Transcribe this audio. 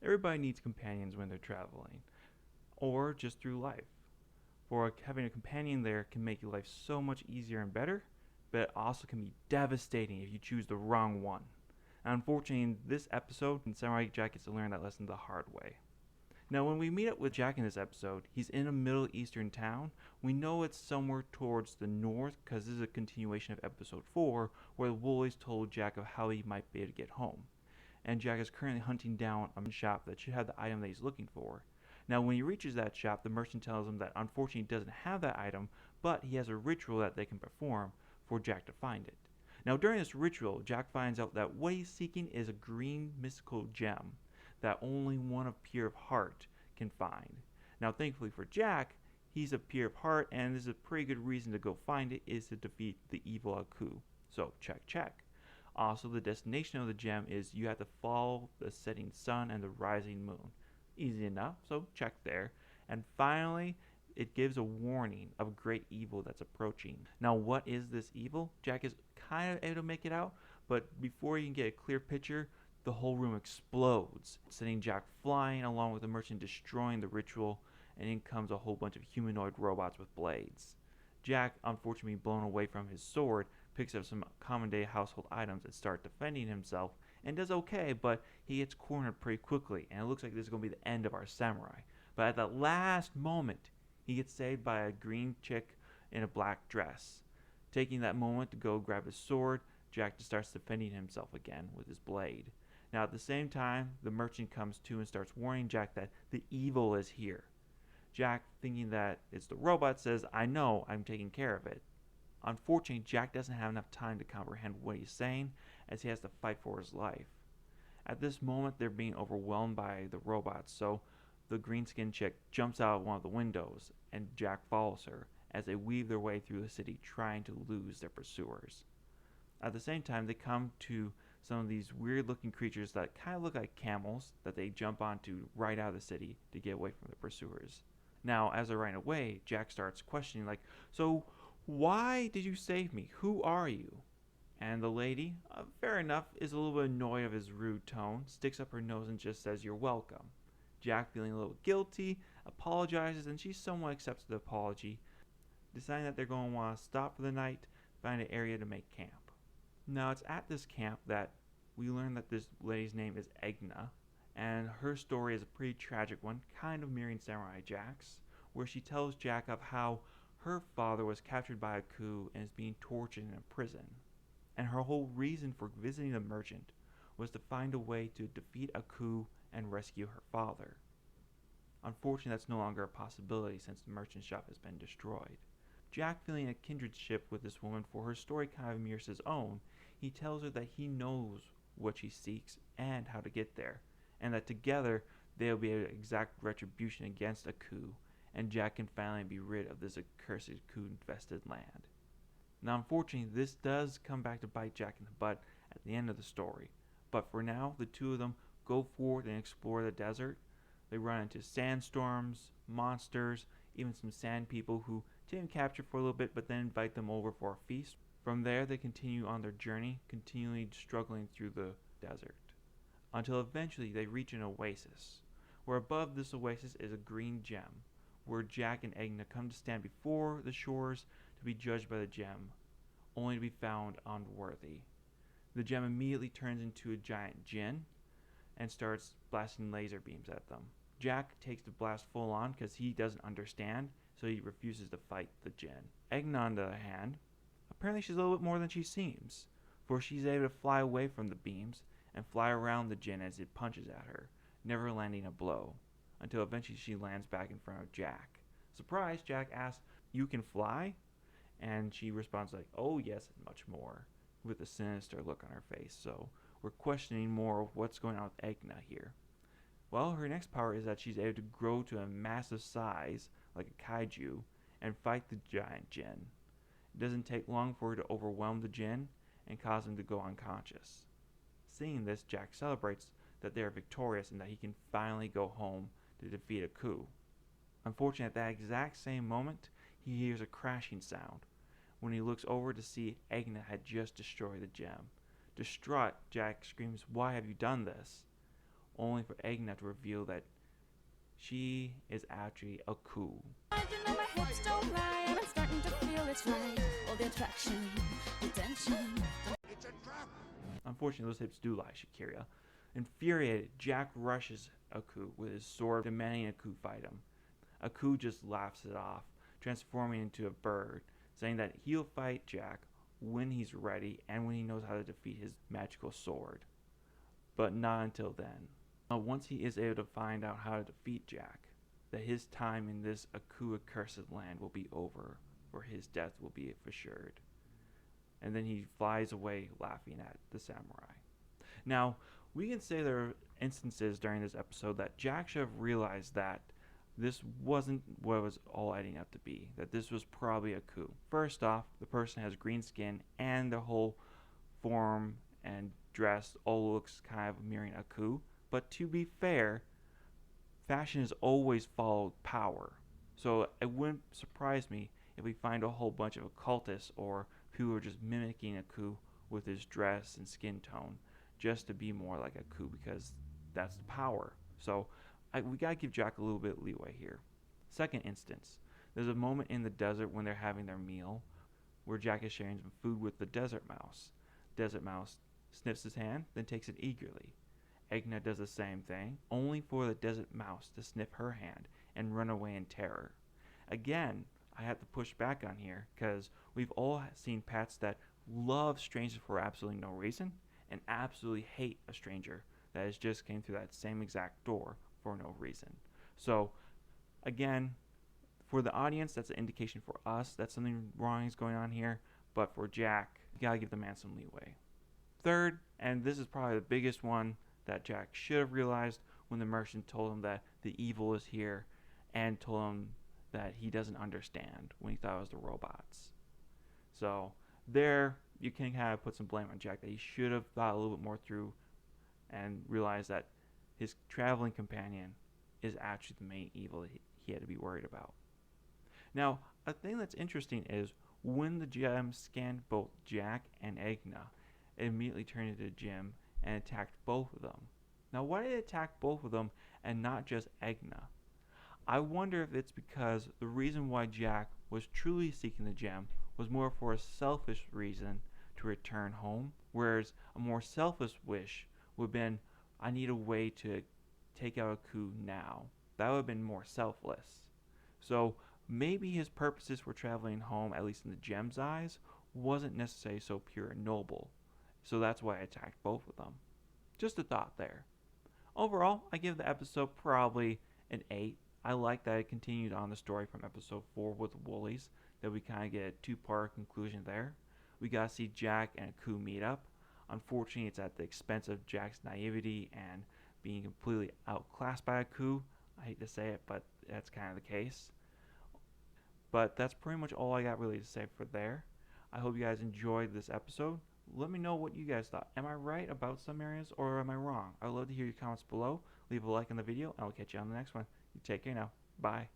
Everybody needs companions when they're traveling, or just through life. For having a companion there can make your life so much easier and better, but it also can be devastating if you choose the wrong one. And unfortunately, in this episode, Samurai Jack gets to learn that lesson the hard way. Now, when we meet up with Jack in this episode, he's in a Middle Eastern town. We know it's somewhere towards the north because this is a continuation of episode 4, where the boys told Jack of how he might be able to get home. And Jack is currently hunting down a shop that should have the item that he's looking for. Now, when he reaches that shop, the merchant tells him that unfortunately he doesn't have that item, but he has a ritual that they can perform for Jack to find it. Now, during this ritual, Jack finds out that what he's seeking is a green mystical gem that only one of Pure of Heart can find. Now, thankfully for Jack, he's a Pure of Heart, and this is a pretty good reason to go find it is to defeat the evil Aku. So, check. Also, the destination of the gem is you have to follow the setting sun and the rising moon. Easy enough, so check there. And finally, it gives a warning of a great evil that's approaching. Now, what is this evil? Jack is kind of able to make it out, but before you can get a clear picture, the whole room explodes, sending Jack flying along with the merchant destroying the ritual, and in comes a whole bunch of humanoid robots with blades. Jack, unfortunately blown away from his sword, picks up some common day household items and starts defending himself, and does okay, but he gets cornered pretty quickly, and it looks like this is going to be the end of our samurai. But at the last moment, he gets saved by a green chick in a black dress. Taking that moment to go grab his sword, Jack just starts defending himself again with his blade. Now, at the same time, the merchant comes to and starts warning Jack that the evil is here. Jack, thinking that it's the robot, says, I know, I'm taking care of it. Unfortunately, Jack doesn't have enough time to comprehend what he's saying, as he has to fight for his life. At this moment, they're being overwhelmed by the robots, so the green-skinned chick jumps out of one of the windows, and Jack follows her as they weave their way through the city trying to lose their pursuers. At the same time, they come to some of these weird-looking creatures that kind of look like camels that they jump onto right out of the city to get away from the pursuers. Now, as they're running away, Jack starts questioning, like, so why did you save me? Who are you? And the lady, fair enough, is a little bit annoyed of his rude tone, sticks up her nose and just says, you're welcome. Jack, feeling a little guilty, apologizes, and she somewhat accepts the apology, deciding that they're going to want to stop for the night, find an area to make camp. Now, it's at this camp that we learn that this lady's name is Egna, and her story is a pretty tragic one, kind of mirroring Samurai Jack's, where she tells Jack of how her father was captured by Aku and is being tortured in a prison. And her whole reason for visiting the merchant was to find a way to defeat Aku and rescue her father. Unfortunately, that's no longer a possibility since the merchant shop has been destroyed. Jack, feeling a kindredship with this woman for her story kind of mirrors his own, he tells her that he knows what she seeks and how to get there, and that together they'll be able to exact retribution against Aku, and Jack can finally be rid of this accursed Aku-infested land. Now, unfortunately, this does come back to bite Jack in the butt at the end of the story, but for now, the two of them go forward and explore the desert. They run into sandstorms, monsters, even some sand people who take them capture for a little bit but then invite them over for a feast. From there, they continue on their journey, continually struggling through the desert, until eventually they reach an oasis, where above this oasis is a green gem, where Jack and Egna come to stand before the shores to be judged by the gem, only to be found unworthy. The gem immediately turns into a giant djinn and starts blasting laser beams at them. Jack takes the blast full on because he doesn't understand, so he refuses to fight the djinn. Egna, on the other hand, apparently she's a little bit more than she seems, for she's able to fly away from the beams and fly around the djinn as it punches at her, never landing a blow, until eventually she lands back in front of Jack. Surprised, Jack asks, you can fly? And she responds like, oh yes, and much more, with a sinister look on her face. So we're questioning more of what's going on with Egna here. Well, her next power is that she's able to grow to a massive size, like a kaiju, and fight the giant djinn. It doesn't take long for her to overwhelm the djinn and cause him to go unconscious. Seeing this, Jack celebrates that they are victorious and that he can finally go home to defeat Aku. Unfortunately, at that exact same moment, he hears a crashing sound. When he looks over to see Egna had just destroyed the gem. Distraught, Jack screams, why have you done this? only for Egna to reveal that she is actually Aku. I do know my hips don't lie, and I'm starting to feel it's right. All the attraction, the tension. It's a trap. Unfortunately, those hips do lie, Shakira. Infuriated, Jack rushes Aku with his sword, demanding Aku fight him. Aku just laughs it off, transforming into a bird, saying that he'll fight Jack when he's ready and when he knows how to defeat his magical sword. But not until then. Once he is able to find out how to defeat Jack, that his time in this Aku accursed land will be over, or his death will be assured. And then he flies away laughing at the samurai. Now, we can say there are instances during this episode that Jack should have realized that this wasn't what it was all adding up to be, that this was probably a coup. First off, the person has green skin and the whole form and dress all looks kind of mirroring a coup. But to be fair, fashion has always followed power. So it wouldn't surprise me if we find a whole bunch of occultists or people who are just mimicking a coup with his dress and skin tone just to be more like a coup because that's the power. So we gotta give Jack a little bit of leeway here. Second instance, there's a moment in the desert when they're having their meal where Jack is sharing some food with the desert mouse. Desert mouse sniffs his hand, then takes it eagerly. Egna does the same thing, only for the desert mouse to sniff her hand and run away in terror. Again, I have to push back on here because we've all seen pets that love strangers for absolutely no reason and absolutely hate a stranger that has just came through that same exact door for no reason. So, again, for the audience, that's an indication for us that something wrong is going on here. But for Jack, you gotta give the man some leeway. Third, and this is probably the biggest one that Jack should have realized when the merchant told him that the evil is here and told him that he doesn't understand when he thought it was the robots. So there, you can kind of put some blame on Jack that he should have thought a little bit more through and realized that his traveling companion is actually the main evil that he had to be worried about. Now, a thing that's interesting is when the gem scanned both Jack and Egna, it immediately turned into Jim and attacked both of them. Now, why did it attack both of them and not just Egna? I wonder if it's because the reason why Jack was truly seeking the gem was more for a selfish reason to return home, whereas a more selfish wish would have been, I need a way to take out Aku now. That would have been more selfless. So maybe his purposes for traveling home, at least in the gem's eyes, wasn't necessarily so pure and noble. So that's why I attacked both of them. Just a thought there. Overall, I give the episode probably an 8. I like that it continued on the story from episode 4 with the Woolies, that we kind of get a two-part conclusion there. We got to see Jack and Aku meet up. Unfortunately, it's at the expense of Jack's naivety and being completely outclassed by Aku. I hate to say it, but that's kind of the case. But that's pretty much all I got really to say for there. I hope you guys enjoyed this episode. Let me know what you guys thought. Am I right about some areas or am I wrong? I would love to hear your comments below. Leave a like on the video and I'll catch you on the next one. You take care now. Bye.